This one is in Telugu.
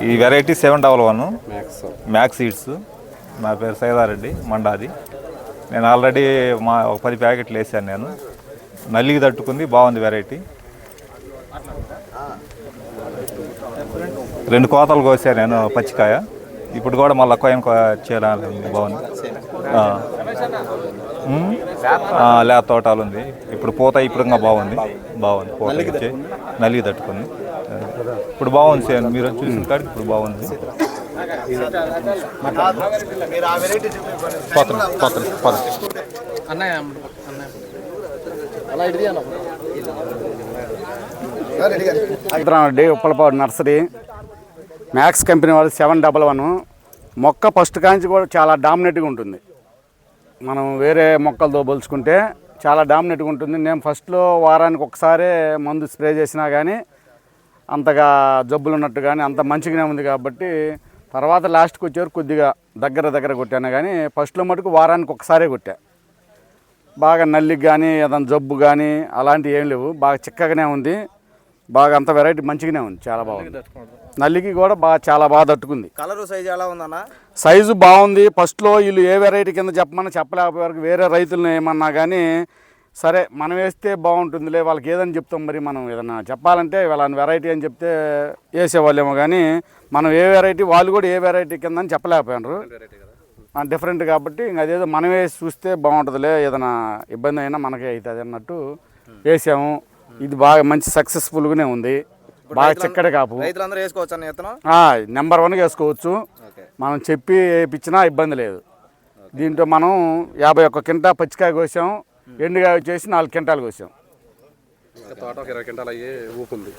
ఈ వెరైటీ 711 మ్యాక్స్ సీడ్స్. నా పేరు సైదారెడ్డి, మండాది. నేను ఆల్రెడీ ఒక 10 ప్యాకెట్లు వేసాను. నేను నల్లికి తట్టుకుంది, బాగుంది వెరైటీ. 2 కోతలు కోసాను నేను పచ్చికాయ. ఇప్పుడు కూడా మళ్ళీ కొయ్యం చేయాలి, బాగుంది. లేత తోటాలు ఉంది. ఇప్పుడు పూత ఇప్పుడు ఇంకా బాగుంది పూత వచ్చి నల్లికి తట్టుకుంది. ఇప్పుడు బాగుంది సార్, మీరు చూసిన కాడికి ఇప్పుడు బాగుంది. ఉప్పలపాడు నర్సరీ మ్యాక్స్ కంపెనీ వాళ్ళు 711 మొక్క ఫస్ట్ కాంచి కూడా చాలా డామినేట్గా ఉంటుంది. మనం వేరే మొక్కలతో పోల్చుకుంటే చాలా డామినేట్గా ఉంటుంది. నేను ఫస్ట్లో వారానికి ఒకసారి మందు స్ప్రే చేసినా కానీ అంతగా జబ్బులు ఉన్నట్టు కానీ అంత మంచిగానే ఉంది. కాబట్టి తర్వాత లాస్ట్కి వచ్చేవారు కొద్దిగా దగ్గర కొట్టాను. కానీ ఫస్ట్లో మటుకు వారానికి ఒకసారే కొట్టా. బాగా నల్లికి కానీ ఏదైనా జబ్బు కానీ అలాంటివి ఏం లేవు. బాగా చిక్కగానే ఉంది. బాగా అంత వెరైటీ మంచిగానే ఉంది, చాలా బాగుంది. నల్లికి కూడా చాలా బాగా తట్టుకుంది. కలరు సైజు ఎలా ఉందన్న? సైజు బాగుంది. ఫస్ట్లో వీళ్ళు ఏ వెరైటీ కింద చెప్పలేకపోయారు. వేరే రైతులను ఏమన్నా కానీ సరే మనం వేస్తే బాగుంటుందిలే, వాళ్ళకి ఏదని చెప్తాం. మరి మనం ఏదన్నా చెప్పాలంటే వాళ్ళని వెరైటీ అని చెప్తే వేసేవాళ్ళేమో. కానీ మనం ఏ వెరైటీ, వాళ్ళు కూడా ఏ వెరైటీ కింద అని చెప్పలేకపోయినారు. డిఫరెంట్ కాబట్టి ఇంక అదేదో మనం వేసి చూస్తే బాగుంటుందిలే, ఏదైనా ఇబ్బంది అయినా మనకే అవుతుంది అన్నట్టు వేసాము. ఇది బాగా మంచి సక్సెస్ఫుల్గానే ఉంది. బాగా చిక్కడి కాపు. నెంబర్ 1 వేసుకోవచ్చు. మనం చెప్పి వేయించినా ఇబ్బంది లేదు. దీంట్లో మనం 51 కింటా పచ్చికాయ కోసాం, ఎండుకాయ వచ్చేసి 4 కింటాలు కోసాం. తోట 20 క్వింటాలు అయ్యి ఊపుంది.